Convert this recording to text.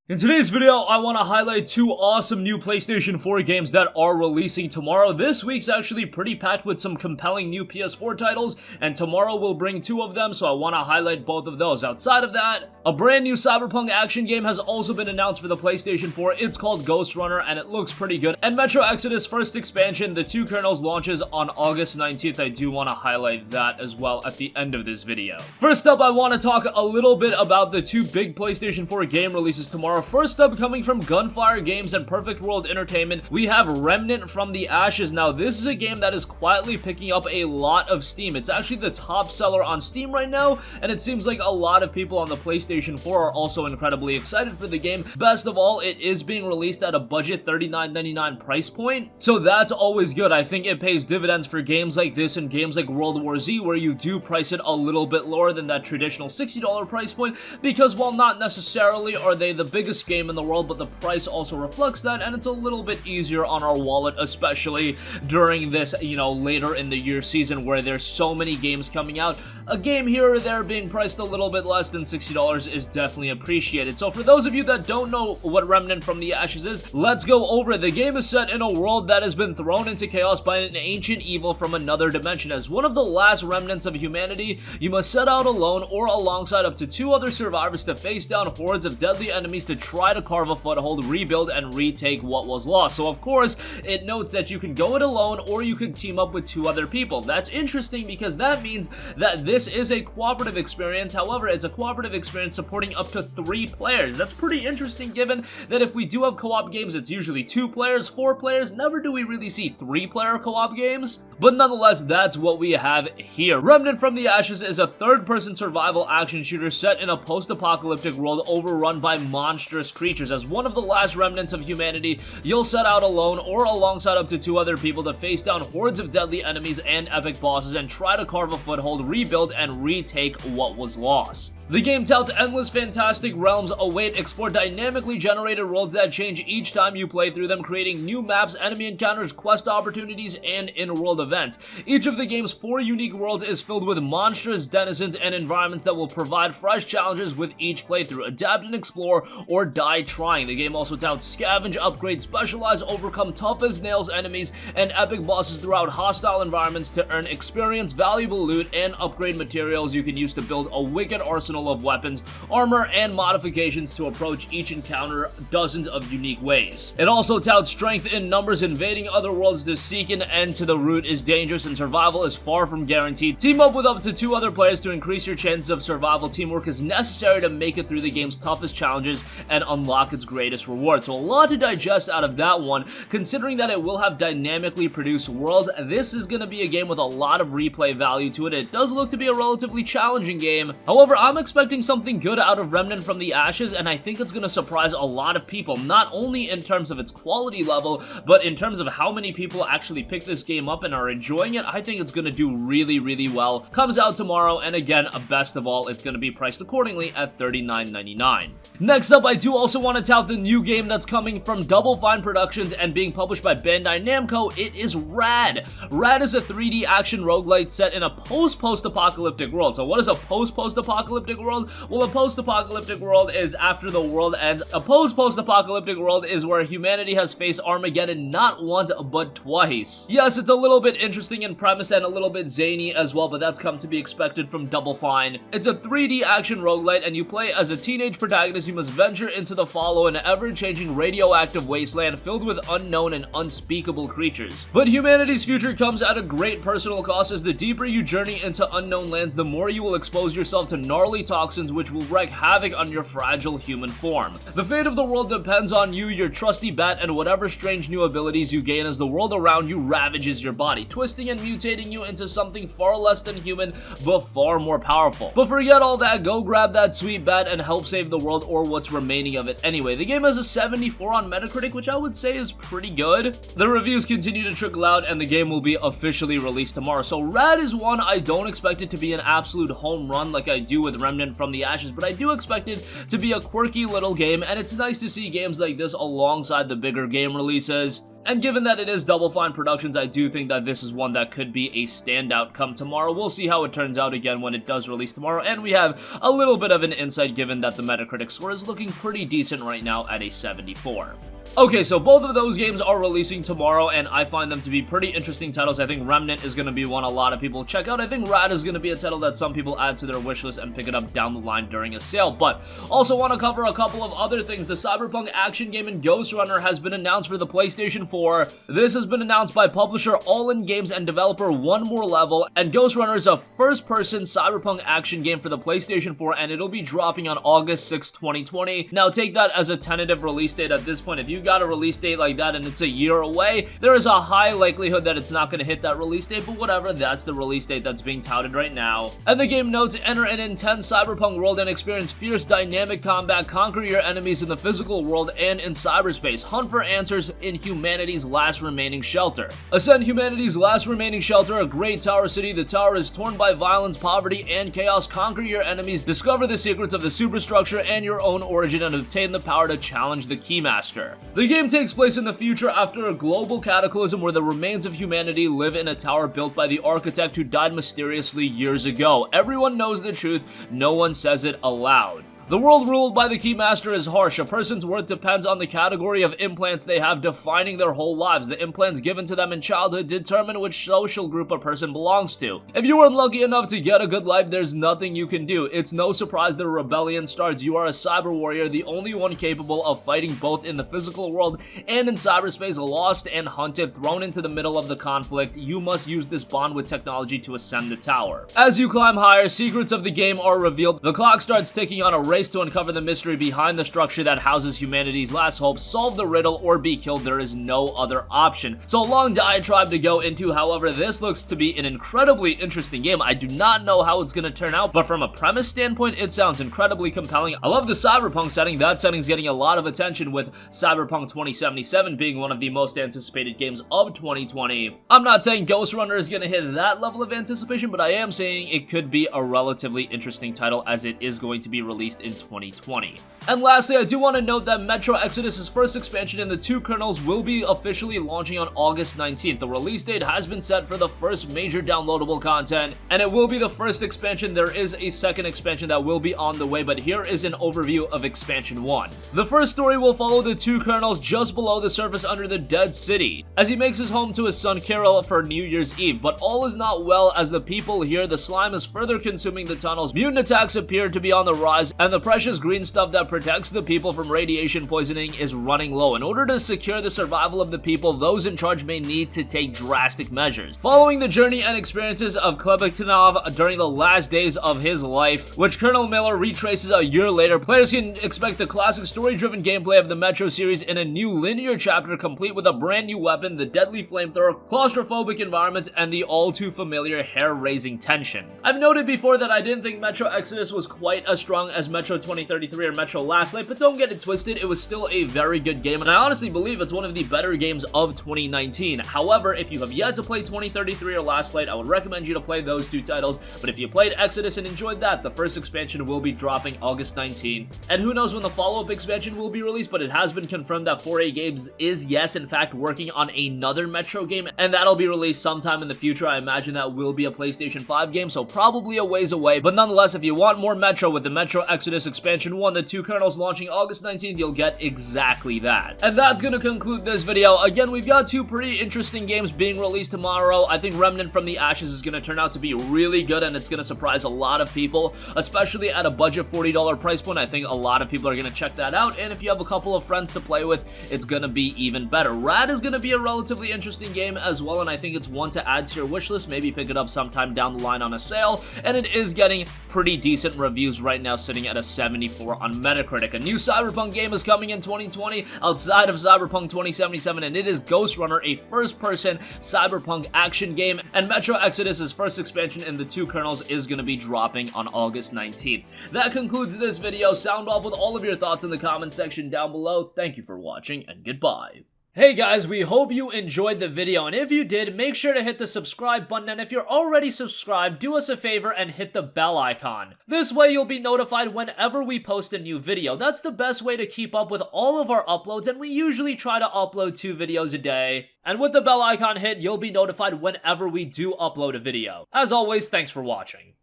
In today's video, I want to highlight two awesome new PlayStation 4 games that are releasing tomorrow. This week's actually pretty packed with some compelling new PS4 titles, and tomorrow we'll bring two of them, so I want to highlight both of those. Outside of that, a brand new Cyberpunk action game has also been announced for the PlayStation 4. It's called GhostRunner, and it looks pretty good. And Metro Exodus first expansion, the two kernels, launches on August 19th. I do want to highlight that as well at the end of this video. First up, I want to talk a little bit about the two big PlayStation 4 game releases tomorrow. First up, coming from Gunfire Games and Perfect World Entertainment, we have Remnant from the Ashes. Now, this is a game that is quietly picking up a lot of steam. It's actually the top seller on Steam right now, and it seems like a lot of people on the PlayStation 4 are also incredibly excited for the game. Best of all, it is being released at a budget $39.99 price point, so that's always good. I think it pays dividends for games like this and games like World War Z, where you do price it a little bit lower than that traditional $60 price point, because while not necessarily are they the biggest game in the world, but the price also reflects that, and it's a little bit easier on our wallet, especially during this, later in the year season where there's so many games coming out. A game here or there being priced a little bit less than $60 is definitely appreciated. So for those of you that don't know what Remnant from the Ashes is, let's go over it. The game is set in a world that has been thrown into chaos by an ancient evil from another dimension. As one of the last remnants of humanity, you must set out alone or alongside up to two other survivors to face down hordes of deadly enemies to try to carve a foothold, rebuild, and retake what was lost. So of course, it notes that you can go it alone or you can team up with two other people. That's interesting because that means that this is a cooperative experience. However, it's a cooperative experience supporting up to 3 players. That's pretty interesting given that if we do have co-op games, it's usually 2 players, 4 players. Never do we really see 3-player co-op games. But nonetheless, that's what we have here. Remnant from the Ashes is a third-person survival action shooter set in a post-apocalyptic world overrun by monstrous creatures. As one of the last remnants of humanity, you'll set out alone or alongside up to 2 other people to face down hordes of deadly enemies and epic bosses and try to carve a foothold, rebuild, and retake what was lost. The game touts endless fantastic realms await, explore dynamically generated worlds that change each time you play through them, creating new maps, enemy encounters, quest opportunities, and in-world events. Each of the game's 4 unique worlds is filled with monstrous denizens and environments that will provide fresh challenges with each playthrough. Adapt and explore, or die trying. The game also touts scavenge, upgrade, specialize, overcome tough as nails enemies and epic bosses throughout hostile environments to earn experience, valuable loot, and upgrade materials you can use to build a wicked arsenal of weapons, armor, and modifications to approach each encounter dozens of unique ways. It also touts strength in numbers. Invading other worlds to seek an end to the root is dangerous and survival is far from guaranteed. Team up with up to 2 other players to increase your chances of survival. Teamwork is necessary to make it through the game's toughest challenges and unlock its greatest reward. So a lot to digest out of that one, considering that it will have dynamically produced worlds. This is going to be a game with a lot of replay value to it. It does look to be a relatively challenging game. However, I'm expecting something good out of Remnant from the Ashes, and I think it's going to surprise a lot of people, not only in terms of its quality level, but in terms of how many people actually pick this game up and are enjoying it. I think it's going to do really, really well. Comes out tomorrow, and again, best of all, it's going to be priced accordingly at $39.99. Next up, I do also want to tout the new game that's coming from Double Fine Productions and being published by Bandai Namco. It is Rad. Rad is a 3D action roguelite set in a post-apocalyptic world. So what is a post-apocalyptic world? Well, a post-apocalyptic world is after the world ends. A post-apocalyptic world is where humanity has faced Armageddon not once, but twice. Yes, it's a little bit interesting in premise and a little bit zany as well, but that's come to be expected from Double Fine. It's a 3D action roguelite, and you play as a teenage protagonist. You must venture into the fallow, an ever-changing radioactive wasteland filled with unknown and unspeakable creatures. But humanity's future comes at a great personal cost, as the deeper you journey into unknown lands, the more you will expose yourself to gnarly toxins which will wreak havoc on your fragile human form. The fate of the world depends on you, your trusty bat, and whatever strange new abilities you gain as the world around you ravages your body, twisting and mutating you into something far less than human, but far more powerful. But forget all that, go grab that sweet bat and help save the world, or what's remaining of it anyway. The game has a 74 on Metacritic, which I would say is pretty good. The reviews continue to trickle out, and the game will be officially released tomorrow. So Rad is one I don't expect it to be an absolute home run like I do with Remnant from the Ashes, but I do expect it to be a quirky little game, and it's nice to see games like this alongside the bigger game releases. And given that it is Double Fine Productions, I do think that this is one that could be a standout come tomorrow. We'll see how it turns out again when it does release tomorrow, and we have a little bit of an insight given that the Metacritic score is looking pretty decent right now at a 74. Okay, so both of those games are releasing tomorrow, and I find them to be pretty interesting titles. I think Remnant is going to be one a lot of people check out. I think Rad is going to be a title that some people add to their wishlist and pick it up down the line during a sale, but also want to cover a couple of other things. The Cyberpunk action game and GhostRunner has been announced for the PlayStation 4. This has been announced by publisher All In Games and developer One More Level, and GhostRunner is a first-person Cyberpunk action game for the PlayStation 4, and it'll be dropping on August 6, 2020. Now, take that as a tentative release date at this point. If you got a release date like that and it's a year away, there is a high likelihood that it's not going to hit that release date, but whatever, that's the release date that's being touted right now. And the game notes, enter an intense cyberpunk world and experience fierce dynamic combat, conquer your enemies in the physical world and in cyberspace, hunt for answers in humanity's last remaining shelter. Ascend humanity's last remaining shelter, a great tower city. The tower is torn by violence, poverty, and chaos. Conquer your enemies, discover the secrets of the superstructure and your own origin, and obtain the power to challenge the Keymaster. The game takes place in the future after a global cataclysm where the remains of humanity live in a tower built by the architect who died mysteriously years ago. Everyone knows the truth, no one says it aloud. The world ruled by the Keymaster is harsh. A person's worth depends on the category of implants they have defining their whole lives. The implants given to them in childhood determine which social group a person belongs to. If you weren't lucky enough to get a good life, there's nothing you can do. It's no surprise the rebellion starts. You are a cyber warrior, the only one capable of fighting both in the physical world and in cyberspace, lost and hunted, thrown into the middle of the conflict. You must use this bond with technology to ascend the tower. As you climb higher, secrets of the game are revealed. The clock starts ticking on a race to uncover the mystery behind the structure that houses humanity's last hope. Solve the riddle or be killed. There is no other option. So a long diatribe to go into. However, this looks to be an incredibly interesting game. I do not know how it's going to turn out, but from a premise standpoint, it sounds incredibly compelling. I love the cyberpunk setting. That setting's getting a lot of attention, with Cyberpunk 2077 being one of the most anticipated games of 2020. I'm not saying GhostRunner is going to hit that level of anticipation, but I am saying it could be a relatively interesting title as it is going to be released in 2020. And lastly, I do want to note that Metro Exodus's first expansion in the 2 kernels will be officially launching on August 19th. The release date has been set for the first major downloadable content, and it will be the first expansion. There is a second expansion that will be on the way, but here is an overview of expansion 1. The first story will follow the 2 kernels just below the surface under the Dead City, as he makes his home to his son Kirill for New Year's Eve. But all is not well as the people here. The slime is further consuming the tunnels, mutant attacks appear to be on the rise, and the precious green stuff that protects the people from radiation poisoning is running low. In order to secure the survival of the people, those in charge may need to take drastic measures. Following the journey and experiences of Klebekinov during the last days of his life, which Colonel Miller retraces a year later, players can expect the classic story-driven gameplay of the Metro series in a new linear chapter complete with a brand new weapon, the deadly flamethrower, claustrophobic environments, and the all-too-familiar hair-raising tension. I've noted before that I didn't think Metro Exodus was quite as strong as Metro 2033 or Metro Last Light, but don't get it twisted, it was still a very good game, and I honestly believe it's one of the better games of 2019. However, if you have yet to play 2033 or Last Light, I would recommend you to play those 2 titles, but if you played Exodus and enjoyed that, the first expansion will be dropping August 19th, and who knows when the follow-up expansion will be released, but it has been confirmed that 4A Games is, yes, in fact, working on another Metro game, and that'll be released sometime in the future. I imagine that will be a PlayStation 5 game, so probably a ways away, but nonetheless, if you want more Metro with the Metro Exodus Expansion 1, the 2 kernels launching August 19th, you'll get exactly that. And that's gonna conclude this video. Again, we've got 2 pretty interesting games being released tomorrow. I think Remnant from the Ashes is gonna turn out to be really good, and it's gonna surprise a lot of people, especially at a budget $40 price point. I think a lot of people are gonna check that out, and if you have a couple of friends to play with, it's gonna be even better. Rad is gonna be a relatively interesting game as well, and I think it's one to add to your wishlist. Maybe pick it up sometime down the line on a sale, and it is getting pretty decent reviews right now, sitting at a 74 on Metacritic. A new Cyberpunk game is coming in 2020 outside of Cyberpunk 2077, and it is GhostRunner, a first-person Cyberpunk action game, and Metro Exodus's first expansion in the 2 kernels is going to be dropping on August 19th. That concludes this video. Sound off with all of your thoughts in the comment section down below. Thank you for watching, and goodbye. Hey guys, we hope you enjoyed the video, and if you did, make sure to hit the subscribe button, and if you're already subscribed, do us a favor and hit the bell icon. This way you'll be notified whenever we post a new video. That's the best way to keep up with all of our uploads, and we usually try to upload 2 videos a day. And with the bell icon hit, you'll be notified whenever we do upload a video. As always, thanks for watching.